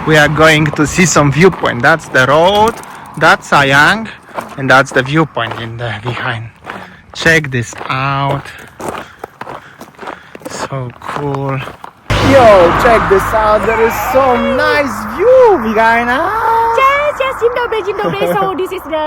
we are going to see some viewpoint. That's the road, that's Sayang, and that's the viewpoint in the behind. Check this out. So cool. Yo, check this out. There is some nice view behind us. Yes, dzień dobry. So this is the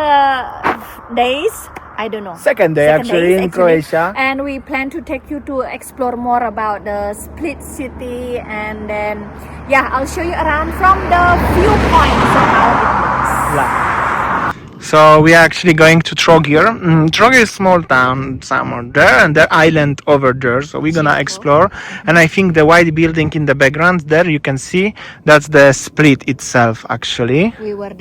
days, I don't know. Second day actually in Croatia. And we plan to take you to explore more about the Split city, and then I'll show you around from the viewpoint, so how it looks. Yeah. So we are actually going to Trogir. Trogir is a small town somewhere there, and the island over there. So we're gonna explore. And I think the white building in the background there, you can see, that's the Split itself actually. We were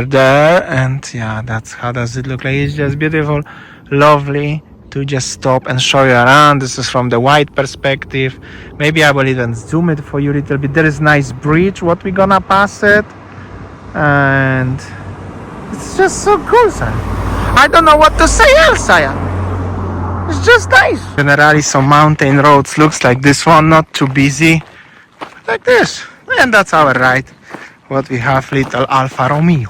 there, and yeah, that's how does it look like. It's just beautiful, lovely to just stop and show you around. This is from the wide perspective. Maybe I will even zoom it for you a little bit. There is nice bridge what we're gonna pass it, and it's just so cool, Saya. I don't know what to say else, Saya. It's just nice. Generally some mountain roads looks like this one, not too busy, like this, and that's our ride. What we have, little Alfa Romeo.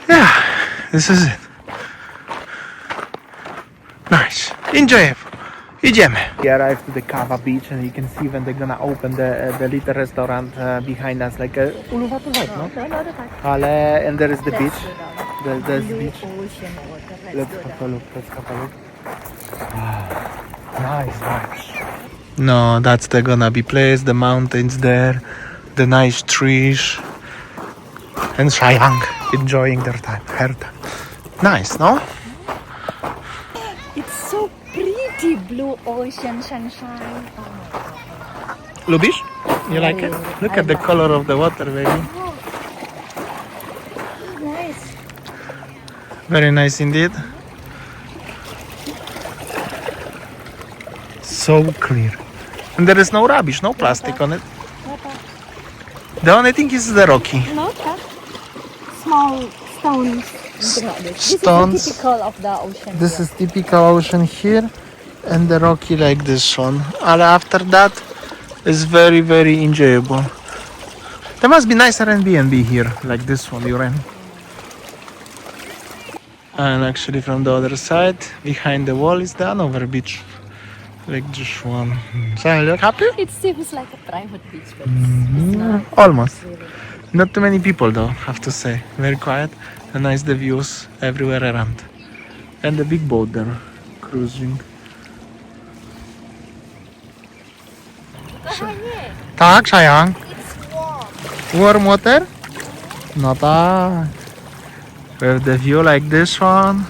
Yeah, this is it. Nice, enjoyable. Idziemy. We arrived to the Kava beach, and you can see when they're gonna open the little restaurant behind us, like a no? And there is the beach. There's beach. Let's have a look. Nice. No, that's the gonna be place. The mountains there, the nice trees, and Sayang enjoying her time. Nice, no? It's so pretty, blue ocean, sunshine. Lubisz? You like it? Look at the color of the water, baby. Oh. Nice. Very nice indeed. So clear. And there is no rubbish, no plastic on it. The only thing is the rocky. No, small stones. Stones. This is typical of the ocean. This is typical ocean here, and the rocky like this one. And after that, it's very, very enjoyable. There must be nicer Airbnb here, like this one you're in. And actually from the other side, behind the wall is the Hanover beach. Like this one. So you look happy? It seems like a private beach, but it's not. Almost. Really. Not too many people though, have to say. Very quiet and nice the views everywhere around. And the big boat there, cruising. Tak, Sayang? It's warm. Warm water? No tak. We have the view like this one.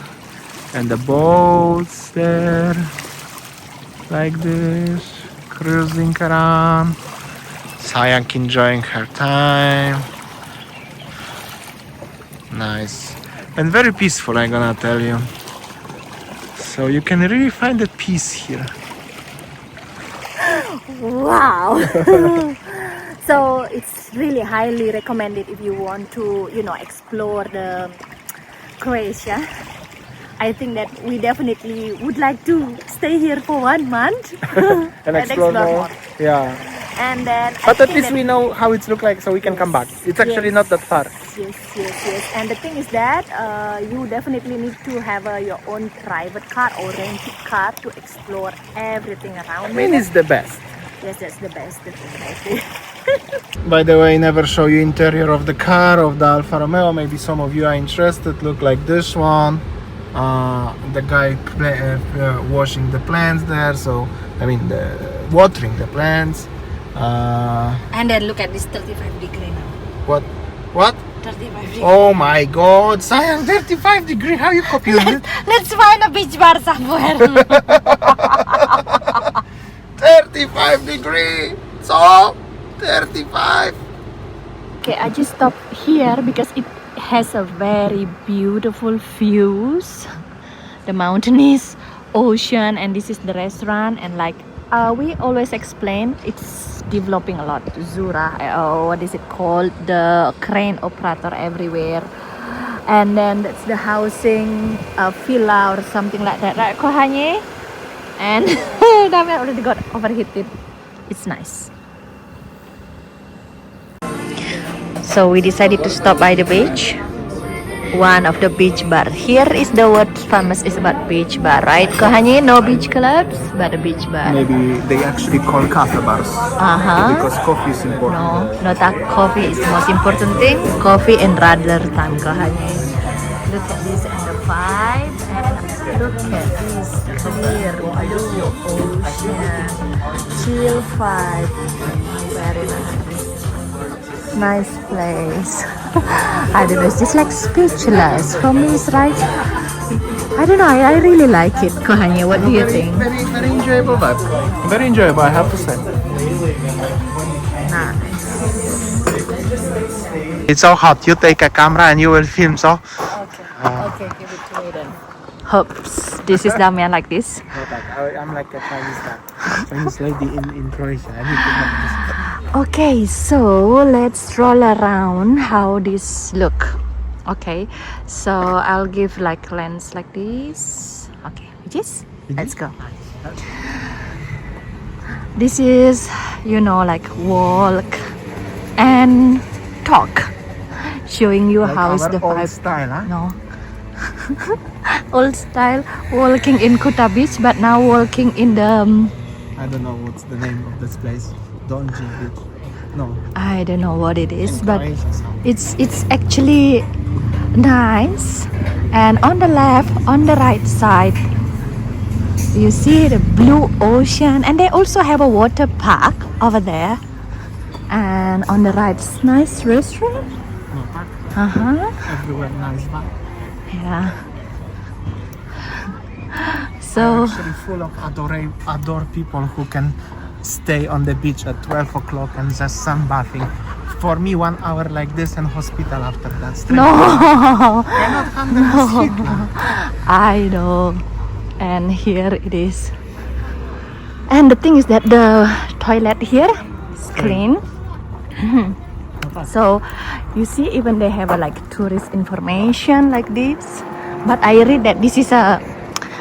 And the boats there. Like this. Cruising around. Sayang enjoying her time. Nice. And very peaceful, I'm gonna tell you. So you can really find the peace here. Wow. So it's really highly recommended if you want to, explore the Croatia. I think that we definitely would like to stay here for 1 month and explore more. Yeah. And then but at least we know how it looks like, so we can come back. It's actually not that far. Yes. And the thing is that you definitely need to have your own private car or rented car to explore everything around. I mean, it's the best. Yes, that's the best, definitely. By the way, never show you interior of the car of the Alfa Romeo. Maybe some of you are interested. Look like this one. The guy washing the plants there. So I mean, watering the plants. And then look at this 35 degree now. What? 35 degree. Oh my God, Sayang, 35 degree. How you copy it? Let's find a beach bar somewhere. 35 degree. So 35. Okay, I just stopped here because it has a very beautiful views. The mountainous ocean, and this is the restaurant, and like we always explain, it's developing a lot. Zura, what is it called? The crane operator everywhere. And then that's the housing, villa or something like that, right, Kohanye? And Damian already got overheated. It's nice. So we decided to stop by the beach. One of the beach bar. Here is the word famous is about beach bar, right? Kohani, no beach clubs, but a beach bar. Maybe they actually call cafe bars because coffee is important. No, not that coffee is the most important thing. Coffee and rather time, Kohani. Look at this and the vibe, and look at this clear blue ocean, chill vibe, very nice. Nice place. I don't know, it's just like speechless. For me, it's like, I don't know, I really like it. Kohanya, what do you think? Very enjoyable vibe. Very enjoyable, I have to say. Nice. It's so hot. You take a camera and you will film. So. Okay, give it to me then. Hoops. This is Damian like this. I'm like a Chinese lady in Croatia. I need to have this. Okay, so let's roll around how this look. Okay, so I'll give like lens like this. Okay, which let's go. This is, you know, like walk and talk, showing you Like how is the old vibe. style, huh? No. Old style walking in Kuta Beach, but now walking in the I don't know what's the name of this place. Donji Beach. No. I don't know what it is, but Croatia something. it's actually nice. And on the left, on the right side, you see the blue ocean, and they also have a water park over there. And on the right, nice restaurant. No, park. Everywhere nice vibe. Yeah. So Actually full of adore people who can stay on the beach at 12 o'clock and just sunbathing. For me, 1 hour like this and hospital after that. Straight no, You're not handling this heat now. I know. And here it is. And the thing is that the toilet here is clean. So you see, even they have a like tourist information like this. But I read that this is a,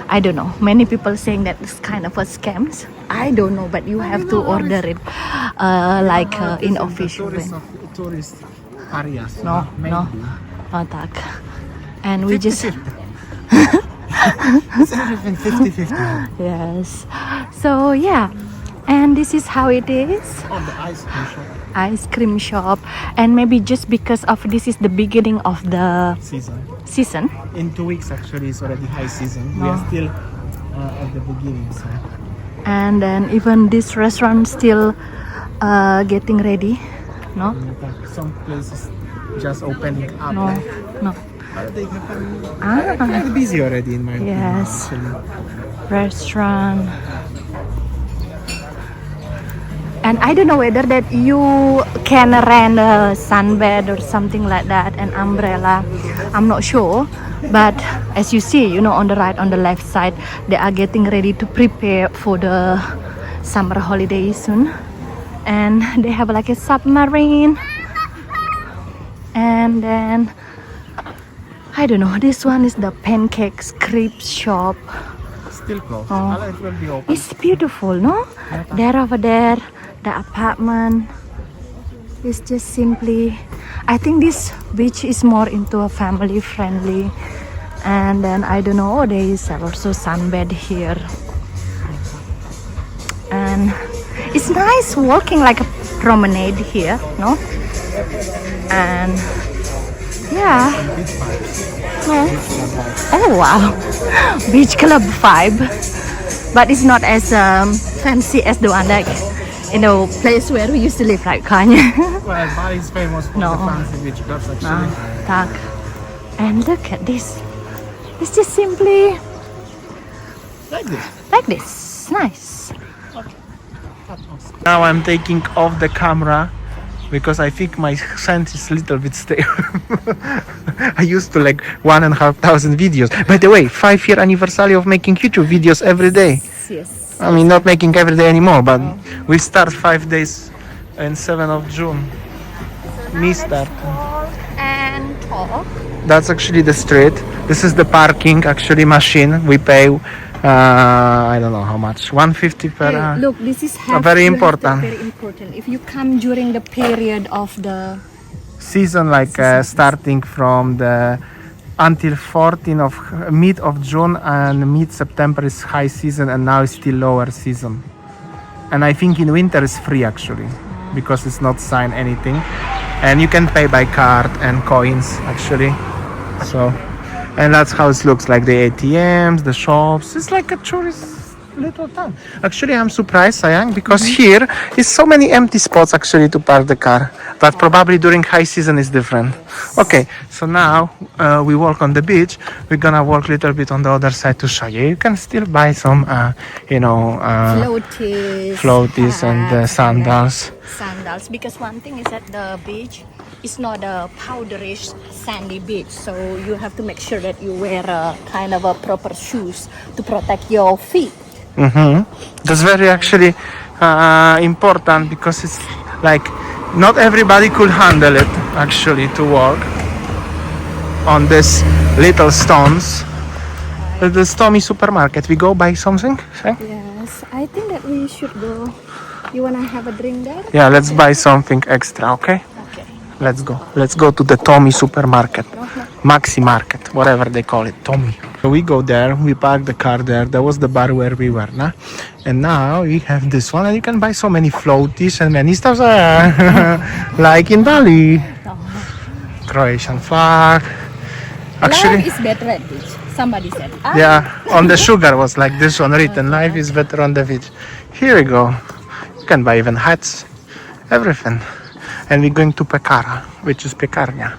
I don't know, many people saying that it's kind of a scams. I don't know, but you have to order it in official way. Tourist areas. No, maybe. no, not that. And we just 50-50. It's everything 50-50. yes. So yeah, and this is how it is. On the ice cream shop. Ice cream shop, and maybe just because of this is the beginning of the season. In 2 weeks actually it's already high season. We No. are still at the beginning. So. And then even this restaurant still getting ready. No, Some places just opening up. no, no. But they have very busy already in my opinion. Yes. Actually. Restaurant. And I don't know whether that you can rent a sunbed or something like that, an umbrella. I'm not sure. But as you see, you know, on the right, on the left side, they are getting ready to prepare for the summer holiday soon. And they have like a submarine. And then, I don't know, this one is the pancakes crepe shop. Still closed. Oh. It will be open. It's beautiful, no? There over there, the apartment is just simply, I think this beach is more into a family friendly. And then I don't know, there is also sunbed here. And it's nice walking like a promenade here, no? And yeah. No. Oh wow, beach club vibe, but it's not as fancy as the one like in the place where we used to live, right, Kanye? Well, Bali is famous for No. the fancy beach clubs actually. Tak. And look at this. It's just simply Like this. Nice. Now I'm taking off the camera because I think my scent is a little bit stale. I used to like 1,500 videos. By the way, 5-year anniversary of making YouTube videos every day. Yes. I mean, not making every day anymore, but we start 5 days and 7th of June. Me start. And talk. That's actually the street. This is the parking actually machine. We pay, I don't know how much, 150 per hour. Hey, look, this is very you have to- important. Very important. If you come during the period of the season, like starting from the until 14 of mid of June and mid September is high season, and now it's still lower season. And I think in winter is free actually, because it's not signed anything, and you can pay by card and coins actually. So, and that's how it looks like, the ATMs, the shops. It's like a tourist little town. Actually, I'm surprised, Sayang, because here is so many empty spots actually to park the car. But probably during high season is different. Okay, so now we walk on the beach. We're gonna walk a little bit on the other side to show you. You can still buy some, floaties and sandals. Sandals, because one thing is that the beach is not a powderish sandy beach, so you have to make sure that you wear a kind of a proper shoes to protect your feet. That's very actually important, because it's like not everybody could handle it actually to walk on these little stones. The Stormy supermarket. We go buy something? Yes, I think that we should go. You wanna have a drink there? Yeah, let's buy something extra, okay? Okay. Let's go. Let's go to the Tommy supermarket. Maxi market, whatever they call it, Tommy. So we go there, we park the car there. That was the bar where we were, nah? And now we have this one, and you can buy so many floaties and many stuff like in Bali. Croatian flag. Actually, life is better at beach. Somebody said. yeah, on the sugar was like this one written, life is better on the beach. Here we go. You can buy even hats, everything. And we're going to Pekara, which is Pekarnia,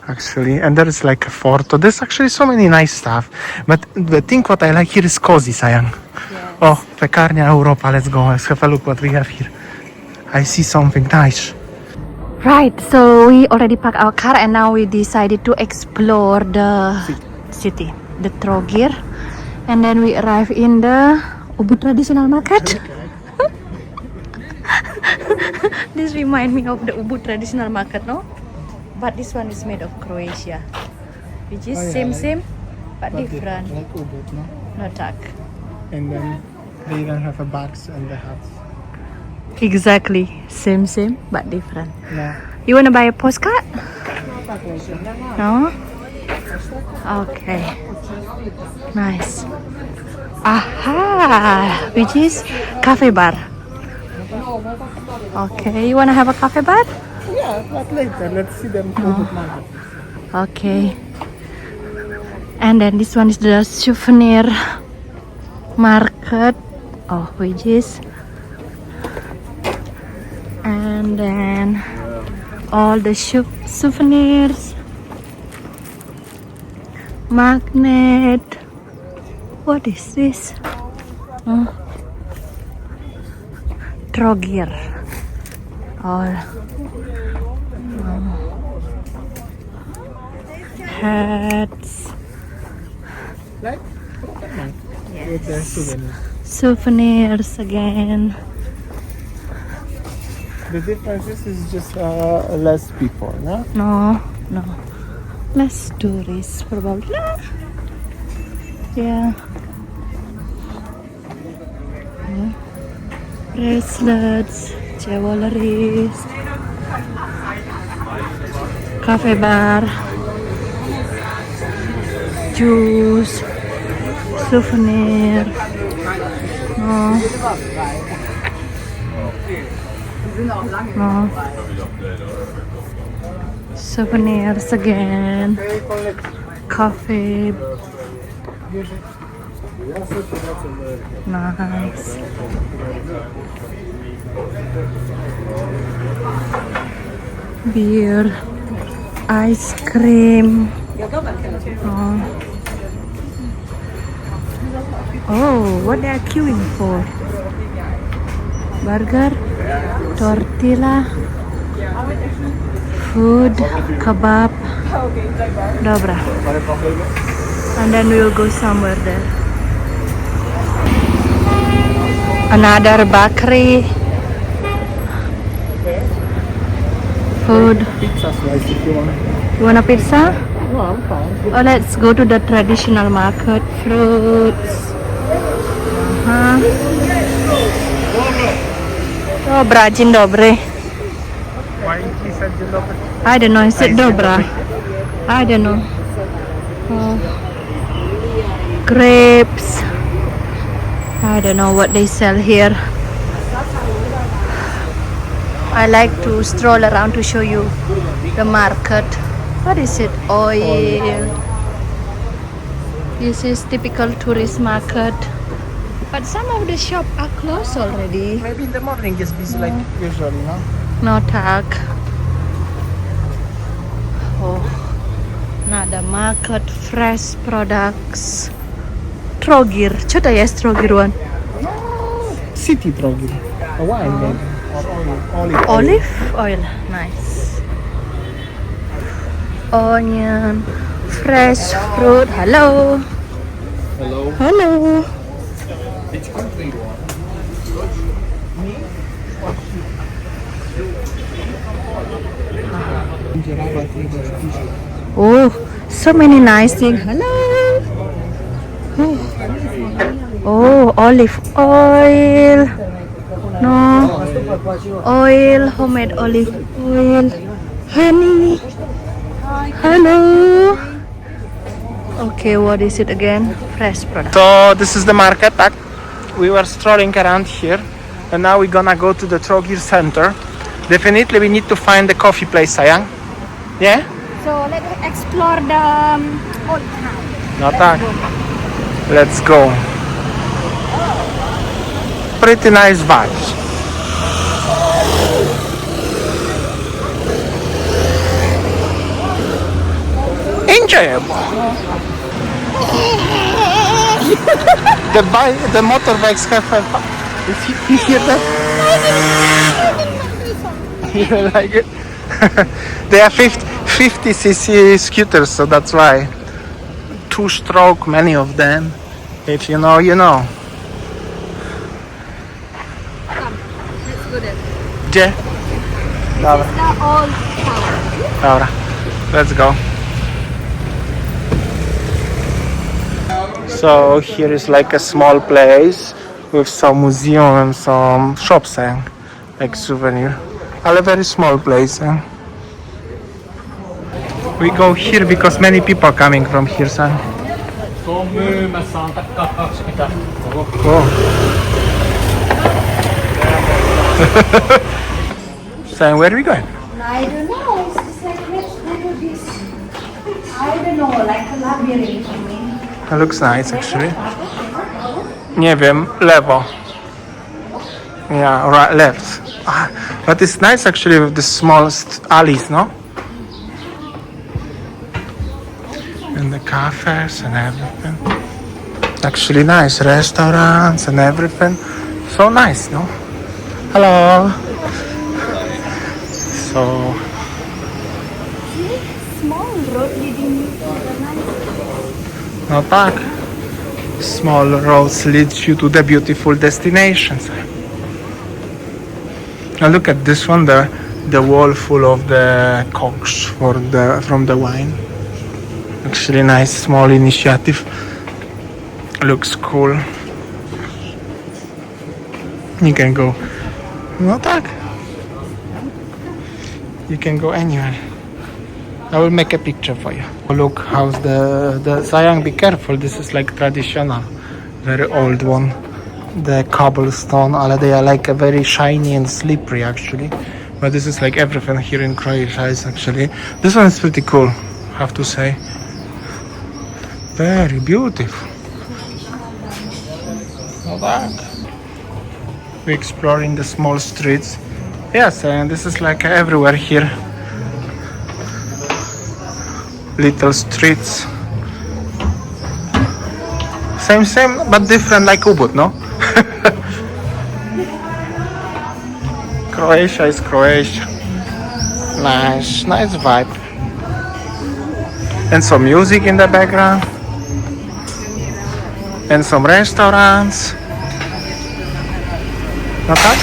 actually. And there is like a fort. So there's actually so many nice stuff. But the thing what I like here is cozy, Sayang. Yes. Oh, Pekarnia Europa, let's go. Let's have a look what we have here. I see something nice. Right, so we already parked our car and now we decided to explore the city, the Trogir. And then we arrive in the Ubud traditional market. This reminds me of the Ubud traditional market, no? But this one is made of Croatia, which is same, but different. Like Ubud, no? No tag. And then they even have a box and the hats. Exactly, same, but different. Yeah. You wanna buy a postcard? No? Okay. Nice. Aha! Which is cafe bar. Okay, you wanna have a cafe bar? Yeah, but later. Let's see them Ubud market. Okay. And then this one is the souvenir market. Oh, which is. And then all the souvenirs, magnet. What is this? Trogir. All hats. Like? Yes. With the souvenirs. Souvenirs again. The difference is just less people, no? No. Less tourists probably. Yeah. Bracelets, jewelries, cafe bar, juice, souvenir. No. Souvenirs again. Coffee. Nice. Beer. Ice cream. Oh, what they are queuing for? Burger, tortilla, food, kebab, dobra. And then we will go somewhere there. Another bakery. Food. Pizza slice if you want. You want a pizza? No, I'm fine. Oh, let's go to the traditional market. Fruits. Oh, brajin dobre. Why? I don't know. Is it dobra? I don't know. Oh. Grapes. I don't know what they sell here. I like to stroll around to show you the market. What is it? Oil. This is typical tourist market. But some of the shops are closed already. Maybe in the morning it's busy like usually, no? No tag. Oh, another market, fresh products. Trogir. Coba ya Trogir one. City Trogir. A wine maybe. Or Olive oil. Nice. Onion. Fresh fruit. Hello. Hello. Hello. Which country you are? Oh, so many nice things. Hello. Oh, olive oil. No. Oil, homemade olive oil. Honey. Hello. Okay, what is it again? Fresh product. So this is the market. We were strolling around here, and now we're gonna go to the Trogir center. Definitely, we need to find the coffee place, Sayang. Yeah? So let's explore the old town. No tak. Let's go. Pretty nice vibes. Enjoyable. The motorbikes have a... You hear that? You don't like it? They are 50cc scooters, so that's why. Two-stroke, many of them. If you know, you know. Let's go there. Gdzie? Dobra, The old town. dobra. Let's go. So here is like a small place with some museum and some shops, like souvenir. Ale very small place. We go here because many people are coming from here, son. So where are we going? I don't know. It's just like let's do this. I don't know, like a labyrinth. I mean. It looks nice actually. Nie wiem, lewo. Yeah, right, left. But it's nice actually with the small alleys, no? And the cafes and everything. Actually nice, restaurants and everything. So nice, no? Hello. So Small road leading to the nice. no tak. Small roads lead you to the beautiful destinations. Now look at this one, the wall full of the corks from the wine. Actually nice small initiative. Looks cool. You can go. No tak. You can go anywhere. I will make a picture for you. Look how's the Sayang, be careful, this is like traditional, very old one. The cobblestone, ale they are like a very shiny and slippery actually. But this is like everything here in Croatia is actually. This one is pretty cool, have to say. Very beautiful. No tak. We're exploring the small streets. Yes, and this is like everywhere here. Little streets. Same, but different like Ubud, no? Croatia is Croatia. Nice vibe. And some music in the background. And some restaurants. Not that?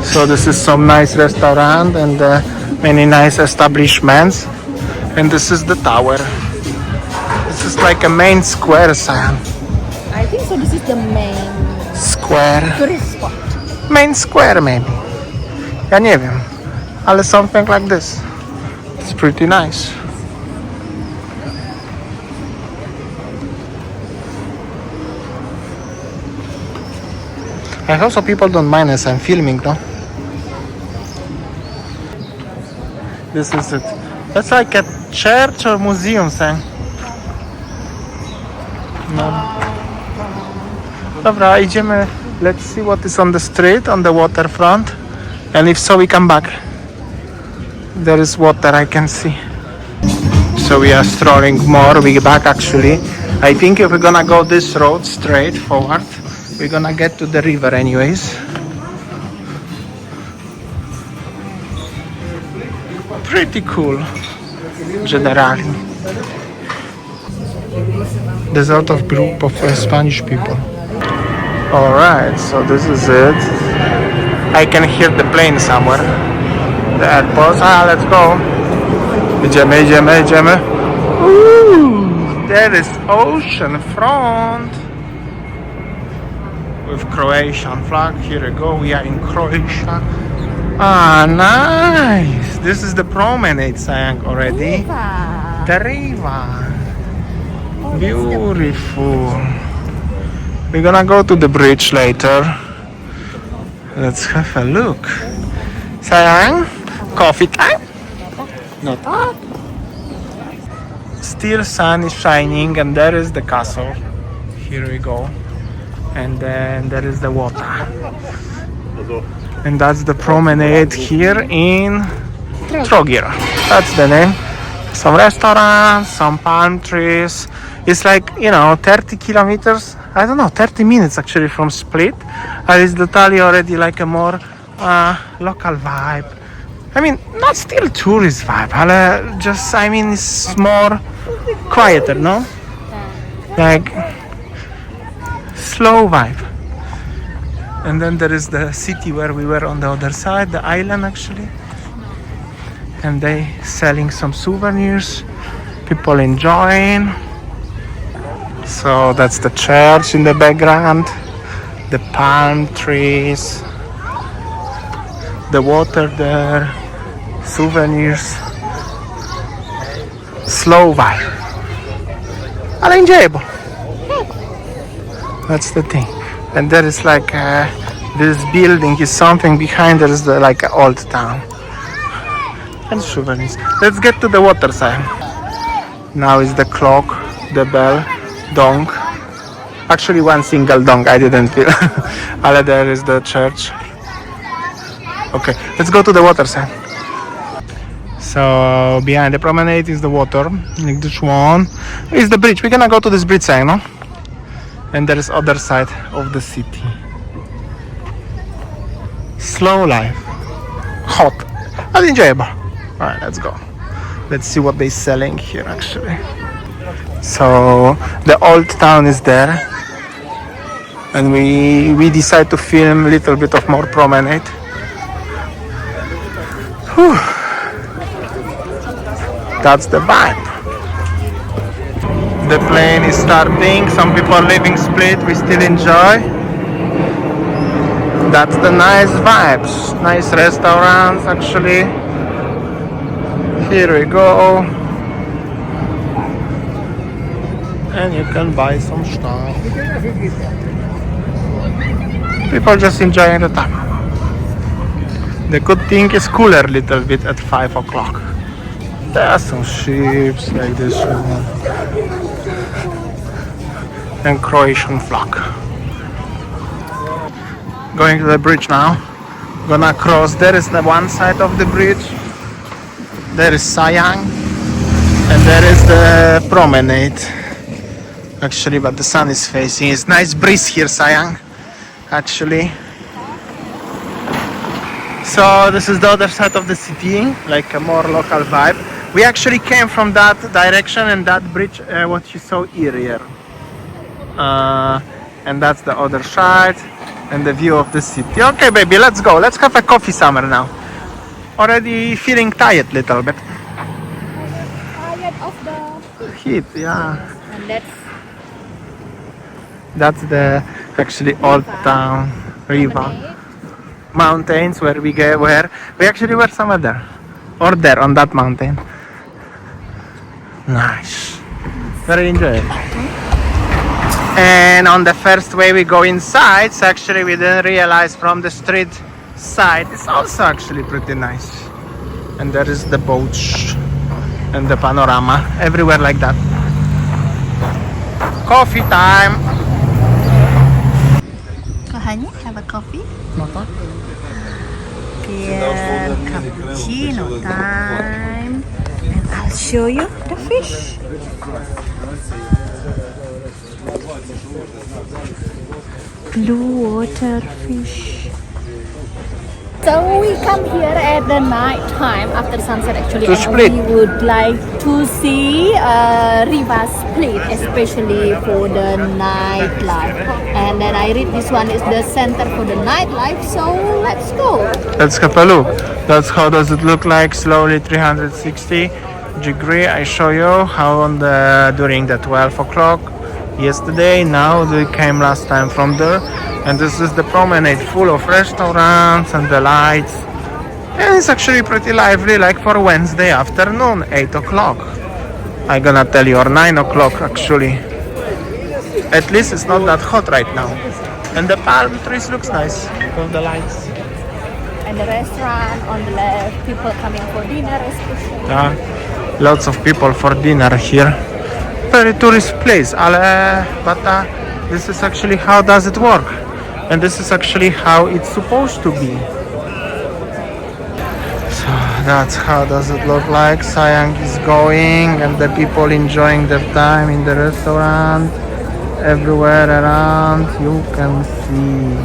So this is some nice restaurant and many nice establishments. And this is the tower. This is like a main square, Sam. I think so. This is the main Square. tourist spot. main square maybe. Ja nie wiem. Ale something like this. It's pretty nice. I hope so people don't mind as I'm filming, no? This is it. That's like a church or museum thing. No. Dobra, idziemy. Let's see what is on the street, on the waterfront. And if so, we come back. There is water I can see. So we are strolling more. We back actually. I think if we're gonna go this road straight forward, we're gonna get to the river anyways. Pretty cool, generally. There's a lot of group of Spanish people. Alright, so this is it. I can hear the plane somewhere. The airport. Let's go. Idziemy. Ooh, there is ocean front. With Croatian flag. Here we go. We are in Croatia. Nice. This is the promenade saying already. The river. Beautiful. We're gonna go to the bridge later. Let's have a look. Sayang, coffee time? Not. Still sun is shining and there is the castle. Here we go. And then there is the water. And that's the promenade here in Trogir. That's the name. Some restaurants, some palm trees. It's like, 30 kilometers, 30 minutes actually from Split. It's totally already like a more local vibe. I mean, not still tourist vibe, it's more quieter, no? Like, slow vibe. And then there is the city where we were on the other side, the island actually. And they selling some souvenirs, people enjoying. So that's the church in the background, the palm trees, the water there, souvenirs, slow vibe, but enjoyable. That's the thing. And there is like this building is something behind. There is like an old town and souvenirs. Let's get to the water side. Now is the clock, the bell, dong. Actually one single dong, I didn't feel. Ale there is the church. Okay, let's go to the water side. So behind the promenade is the water. Like this one is the bridge. We're gonna go to this bridge side, no? And there is other side of the city. Slow life. Hot. But enjoyable. Alright, let's go. Let's see what they're selling here actually. So the old town is there. And we decide to film a little bit of more promenade. Whew. That's the vibe. The plane is starting. Some people are leaving Split. We still enjoy. That's the nice vibes. Nice restaurants actually. Here we go. And you can buy some stuff. People just enjoying the time. The good thing is cooler a little bit at 5 o'clock. There are some ships like this one. And Croatian flag. Going to the bridge now. Gonna cross. There is the one side of the bridge. There is Sayang. And there is the promenade. Actually, but the sun is facing. It's nice breeze here, Sayang. Actually. So this is the other side of the city, like a more local vibe. We actually came from that direction and that bridge, what you saw earlier. And that's the other side and the view of the city. Okay, baby, let's go. Let's have a coffee somewhere now. Already feeling tired a little bit. Tired of the Heat, yeah. and That's the actually old town river. mountains where we actually were somewhere there or there on that mountain. Nice, very enjoyable. And on the first way we go inside, so actually we didn't realize from the street side it's also actually pretty nice. And there is the boat and the panorama everywhere like that. Coffee time. Kochani, have a coffee? Here, cappuccino time. And I'll show you the fish. Blue water fish. So we come here at the night time after sunset actually, To and Split. we would like to see Riva Split, especially for the nightlife. And then I read this one is the center for the nightlife, so let's go. Let's have a look. That's how does it look like slowly 360 degree. I show you how on the during the 12 o'clock yesterday. Now we came last time from there, and this is the promenade full of restaurants and the lights, and it's actually pretty lively like for Wednesday afternoon 8 o'clock. I'm gonna tell you, or 9 o'clock actually. At least it's not that hot right now, and the palm trees looks nice with the lights. And the restaurant on the left, people coming for dinner especially. Yeah, lots of people for dinner here. Very tourist place, but this is actually how does it work, and this is actually how it's supposed to be. So that's how does it look like. Sayang is going, and the people enjoying their time in the restaurant. Everywhere around you can see.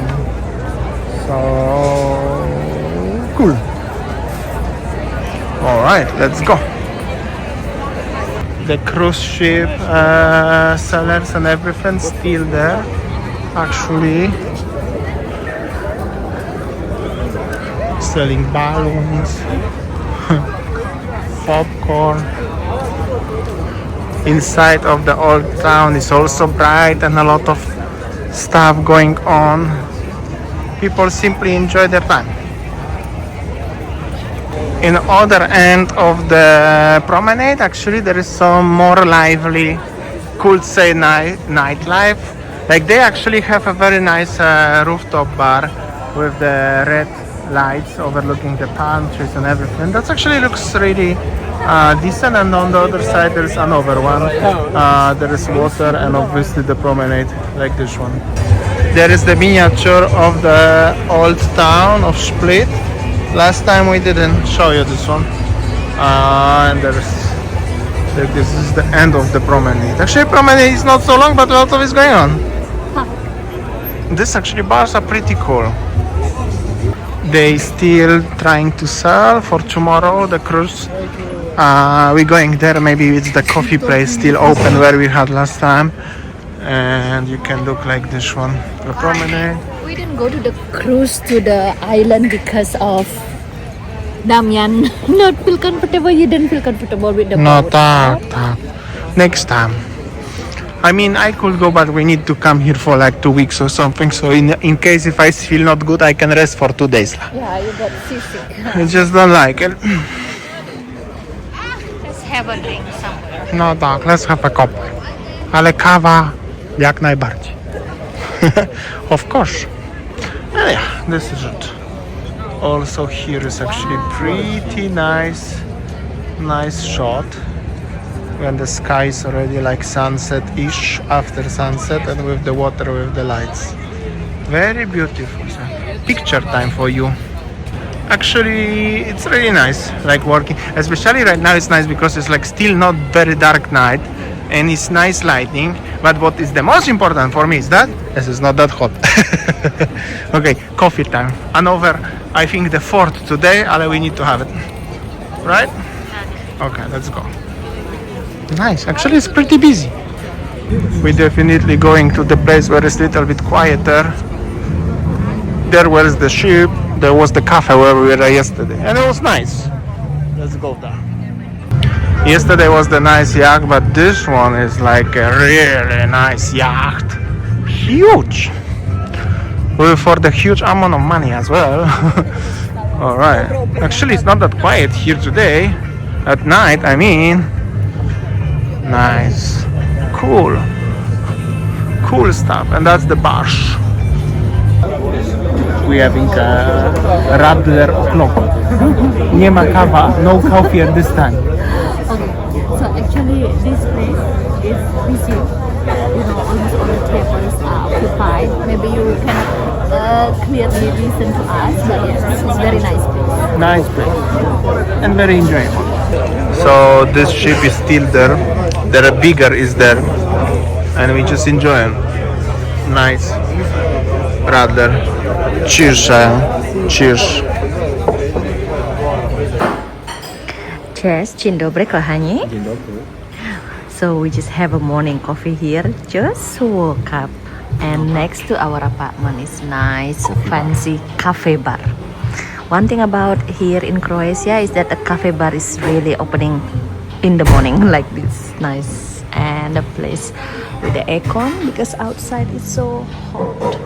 So cool. All right, let's go. The cruise ship sellers and everything still there actually, selling balloons, popcorn. Inside of the old town is also bright and a lot of stuff going on. People simply enjoy their time. In the other end of the promenade, actually, there is some more lively, could say nightlife. Like they actually have a very nice rooftop bar with the red lights overlooking the palm trees and everything. That actually looks really decent. And on the other side, there is another one. There is water and obviously the promenade, like this one. There is the miniature of the old town of Split. Last time we didn't show you this one, and this is the end of the promenade. Actually, promenade is not so long, but a lot of is going on. This actually bars are pretty cool. They still trying to sell for tomorrow the cruise. We're going there. Maybe it's the coffee place still open where we had last time, and you can look like this one. The promenade. We didn't go to the cruise to the island because of Damian not feel comfortable. You didn't feel comfortable with the No, boat. tak. Next time. I mean, I could go, but we need to come here for like 2 weeks or something. So in case if I feel not good, I can rest for 2 days. Yeah, you got seasick. I just don't like it. Let's have a drink somewhere. No tak, let's have a cup. Ale kawa jak najbardziej. Of course. And yeah, this is it. Also here is actually pretty nice shot when the sky is already like sunset-ish, after sunset, and with the water with the lights. Very beautiful. So, picture time for you. Actually, it's really nice, like working. Especially right now, it's nice because it's like still not very dark night, and it's nice lighting. But what is the most important for me is that this is not that hot. Okay, coffee time. Another, I think the fourth today, and we need to have it. Right? Okay, let's go. Nice. Actually, it's pretty busy. We're definitely going to the place where it's a little bit quieter. There was the ship. There was the cafe where we were yesterday, and it was nice. Let's go there. Yesterday was the nice yacht, but this one is like a really nice yacht. Huge. for the huge amount of money as well. All right. Actually, it's not that quiet here today. At night, I mean. Nice. Cool. Cool stuff. And that's the barsz. We having a radler o'clock. Nie ma kawa. No coffee at this time. Okay, so actually this place is busy. Almost all the tables are occupied. Maybe you cannot clearly listen to us, but yes, it's very nice place. Nice place. And very enjoyable. So this ship is still there. The bigger is there. And we just enjoy it. Nice. Radler. Cheers. Cheers. Cześć, dzień dobry kochani. Dzień dobry. So we just have a morning coffee here. Just woke up, and next to our apartment is nice fancy cafe bar. One thing about here in Croatia is that the cafe bar is really opening in the morning like this. Nice, and a place with the aircon because outside is so hot.